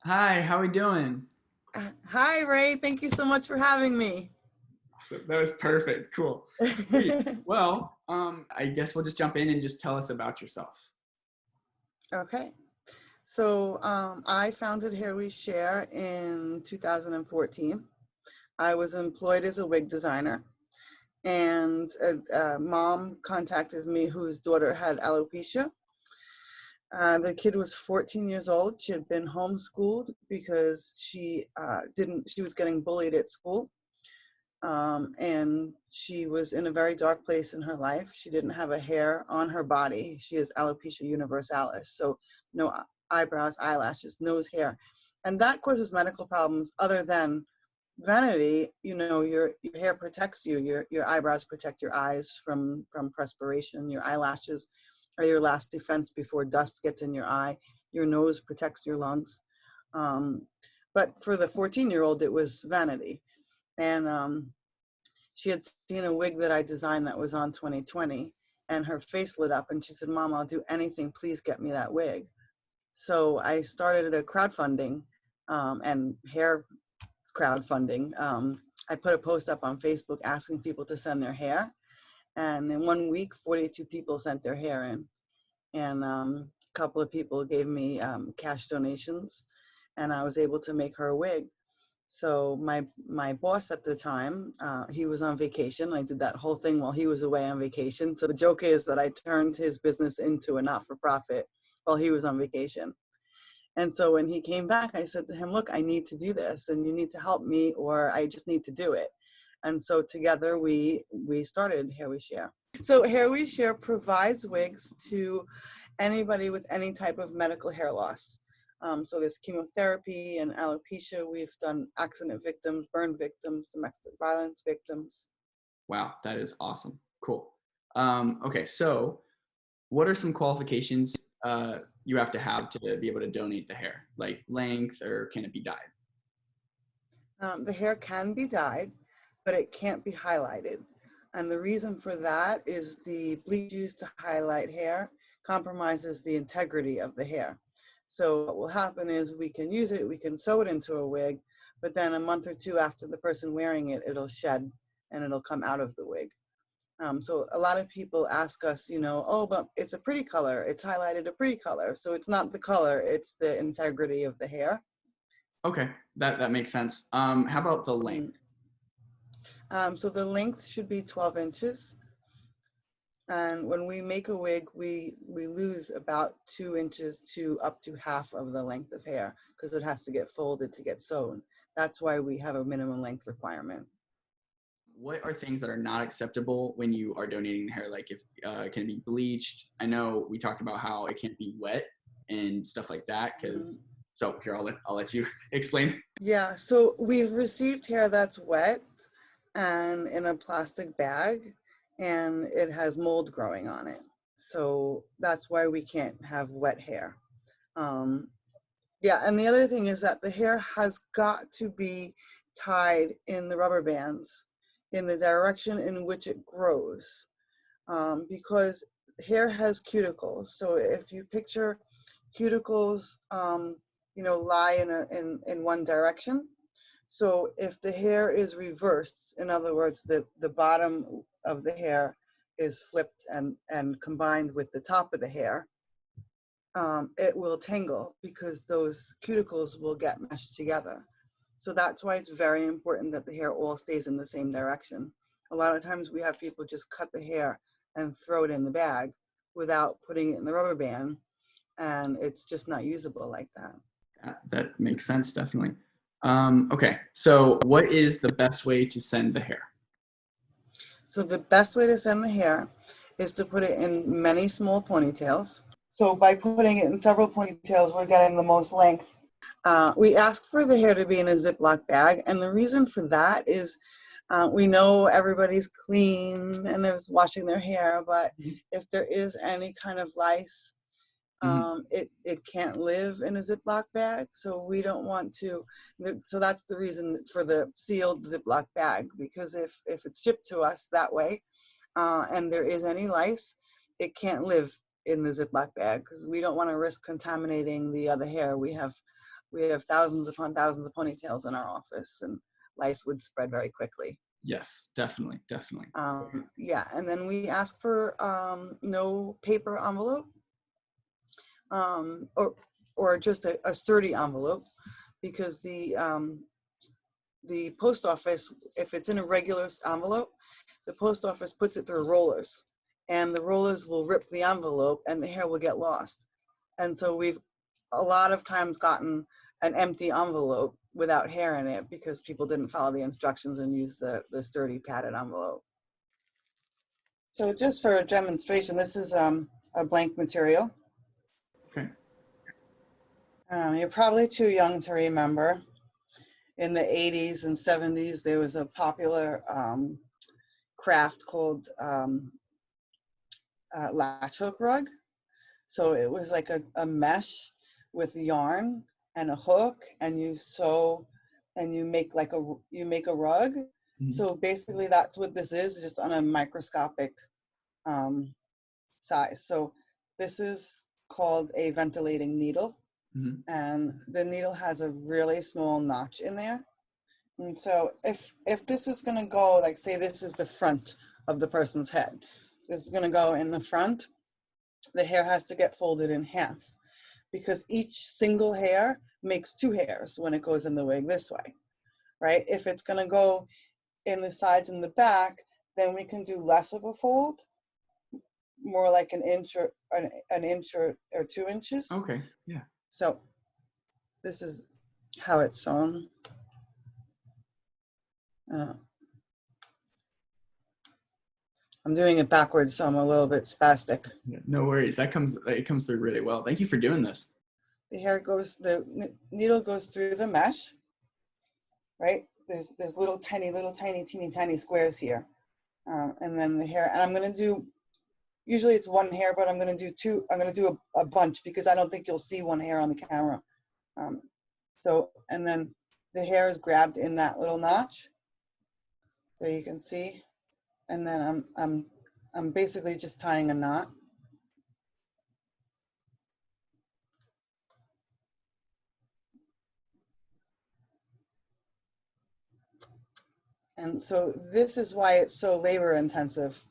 Hi, how we doing? Hi, Ray. Thank you so much for having me. Awesome. That was perfect. Cool. Sweet. Well, I guess we'll just jump in and just tell us about yourself. Okay. I founded Here We Share in 2014. I was employed as a wig designer, and a mom contacted me whose daughter had alopecia. The kid was 14 years old. She had been homeschooled because she was getting bullied at school. And she was in a very dark place in her life. She didn't have a hair on her body. She has alopecia universalis, so no eyebrows, eyelashes, nose hair. And that causes medical problems other than vanity. Your hair protects you. Your eyebrows protect your eyes from perspiration. Your eyelashes are your last defense before dust gets in your eye. Your nose protects your lungs. But for the 14-year-old, it was vanity. And she had seen a wig that I designed that was on 2020, and her face lit up and she said, "Mom, I'll do anything. Please get me that wig." So I started a crowdfunding and hair crowdfunding. I put a post up on Facebook asking people to send their hair. And in 1 week, 42 people sent their hair in. And a couple of people gave me cash donations, and I was able to make her a wig. So my boss at the time, he was on vacation. I did that whole thing while he was away on vacation. So the joke is that I turned his business into a not-for-profit while he was on vacation. And so when he came back, I said to him, "Look, I need to do this, and you need to help me, or I just need to do it." And so together we started Here We Share. So Here We Share provides wigs to anybody with any type of medical hair loss. So there's chemotherapy and alopecia. We've done accident victims, burn victims, domestic violence victims. Wow, that is awesome. Cool. Okay, so what are some qualifications you have to be able to donate the hair? Like length, or can it be dyed? The hair can be dyed, but it can't be highlighted. And the reason for that is the bleach used to highlight hair compromises the integrity of the hair. So what will happen is we can use it, we can sew it into a wig, but then a month or two after the person wearing it, it'll shed and it'll come out of the wig. So a lot of people ask us, "Oh, but it's a pretty color. It's highlighted a pretty color." So it's not the color, it's the integrity of the hair. Okay, that makes sense. How about the length? Mm. So the length should be 12 inches. And when we make a wig, we lose about 2 inches to up to half of the length of hair because it has to get folded to get sewn. That's why we have a minimum length requirement. What are things that are not acceptable when you are donating hair? Like if can it be bleached? I know we talked about how it can't be wet and stuff like that. Mhm. So here I'll let you explain. Yeah, so we've received hair that's wet and in a plastic bag, and it has mold growing on it. So that's why we can't have wet hair. Um, Yeah, and the other thing is that the hair has got to be tied in the rubber bands in the direction in which it grows, because hair has cuticles. So if you picture cuticles, lie in one direction. So if the hair is reversed, in other words, the bottom of the hair is flipped and combined with the top of the hair, it will tangle because those cuticles will get meshed together. So that's why it's very important that the hair all stays in the same direction. A lot of times we have people just cut the hair and throw it in the bag without putting it in the rubber band, and it's just not usable like that. That makes sense, definitely. Okay, so what is the best way to send the hair? So the best way to send the hair is to put it in many small ponytails. So by putting it in several ponytails, we're getting the most length. We ask for the hair to be in a Ziploc bag, and the reason for that is we know everybody's clean and is washing their hair, but if there is any kind of lice, Mm-hmm. it can't live in a Ziploc bag, so we don't want to. So that's the reason for the sealed Ziploc bag, because if it's shipped to us that way, and there is any lice, it can't live in the Ziploc bag because we don't want to risk contaminating the other hair. We have we have thousands upon thousands of ponytails in our office, and lice would spread very quickly. Yes, definitely, definitely. Yeah, and then we ask for no paper envelope, or just a sturdy envelope, because the post office, if it's in a regular envelope, the post office puts it through rollers, and the rollers will rip the envelope and the hair will get lost. And so we've a lot of times gotten an empty envelope without hair in it because people didn't follow the instructions and use the sturdy padded envelope. So just for a demonstration, this is a blank material. Okay. You're probably too young to remember. In the 80s and 70s, there was a popular craft called latch hook rug. So it was like a mesh with yarn and a hook, and you sew and you make a rug. Mm-hmm. So basically that's what this is, just on a microscopic size. So this is called a ventilating needle. Mm-hmm. And the needle has a really small notch in there. And so if this is going to go, like, say this is the front of the person's head, this is going to go in the front, the hair has to get folded in half, because each single hair makes two hairs when it goes in the wig this way, right? If it's going to go in the sides and the back, then we can do less of a fold, more like an inch or 2 inches. Okay, yeah. So this is how it's sewn. I'm doing it backwards, so I'm a little bit spastic. Yeah, no worries. It comes through really well. Thank you for doing this. The needle goes through the mesh, right? There's little tiny, teeny tiny squares here. And then the hair, and I'm gonna do, usually it's one hair, but I'm gonna do two, I'm gonna do a bunch because I don't think you'll see one hair on the camera. And then the hair is grabbed in that little notch, so you can see. And then I'm basically just tying a knot. And so this is why it's so labor intensive.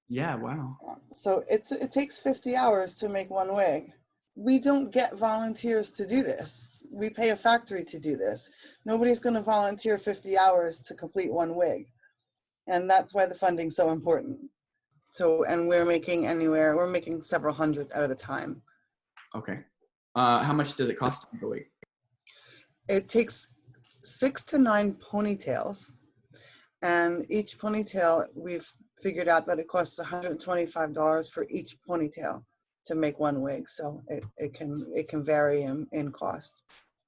Yeah, wow. So it takes 50 hours to make one wig. We don't get volunteers to do this. We pay a factory to do this. Nobody's going to volunteer 50 hours to complete one wig. And that's why the funding's so important. So, and we're making several hundred at a time. Okay. How much does it cost to make a wig? It takes 6 to 9 ponytails. And each ponytail, we've figured out that it costs $125 for each ponytail to make one wig. So it can vary in cost.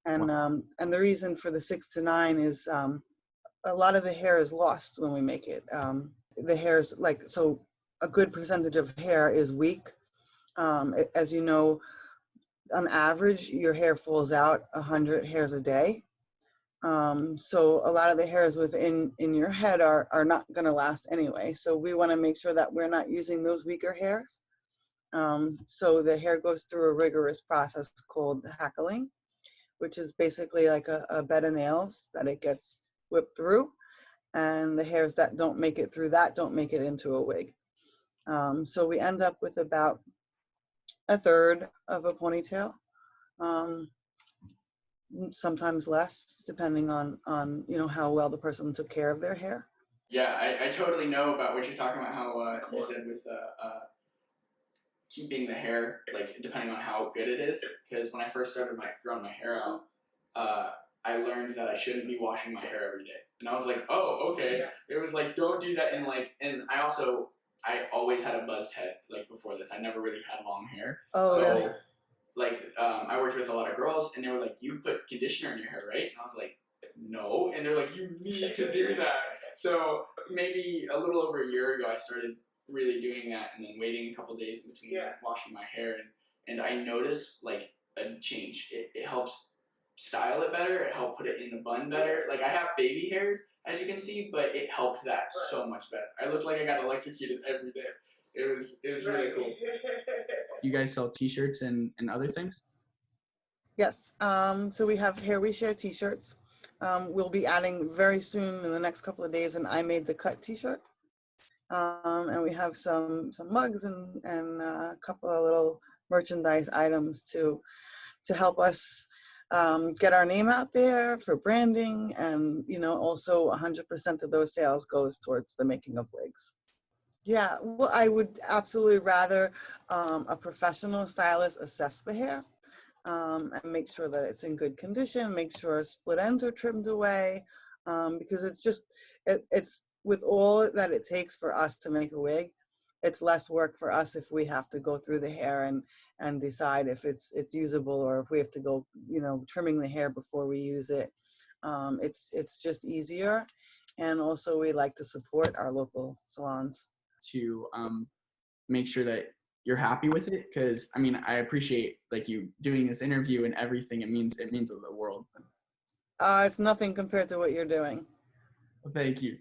And wow. And the reason for the 6 to 9 is a lot of the hair is lost when we make it. The hair is so a good percentage of hair is weak. As you know, on average, your hair falls out 100 hairs a day. So a lot of the hairs within your head are not going to last anyway. So we want to make sure that we're not using those weaker hairs. So the hair goes through a rigorous process called hackling, which is basically like a bed of nails that it gets whipped through. And the hairs that don't make it through that don't make it into a wig. So we end up with about a third of a ponytail. Sometimes less, depending on how well the person took care of their hair. Yeah, I totally know about what you're talking about. How you said with keeping the hair, like depending on how good it is. Because when I first started growing my hair out, I learned that I shouldn't be washing my hair every day, and I was like, oh, okay. Yeah. It was like, don't do that, and I always had a buzzed head before this. I never really had long hair. Oh, so, really? I worked with a lot of girls, and they were like, you put conditioner in your hair, right? And I was like, no. And they're like, you need to do that. So maybe a little over a year ago, I started really doing that, and then waiting a couple days in between washing my hair. And I noticed a change. It helped style it better. It helped put it in the bun better. I have baby hairs, as you can see, but it helped that so much better. I looked like I got electrocuted every day. It was really cool. You guys sell T-shirts and other things? Yes. So we have Here We Share t-shirts. We'll be adding very soon in the next couple of days an I Made the Cut t-shirt. And we have some mugs and a couple of little merchandise items to help us get our name out there for branding, and also 100% of those sales goes towards the making of wigs. Yeah, well, I would absolutely rather a professional stylist assess the hair and make sure that it's in good condition, make sure split ends are trimmed away, because it's with all that it takes for us to make a wig, it's less work for us if we have to go through the hair and decide if it's usable, or if we have to go, trimming the hair before we use it. It's just easier, and also we like to support our local salons. To make sure that you're happy with it, because I mean, I appreciate like you doing this interview and everything. It means the world. It's nothing compared to what you're doing. Thank you.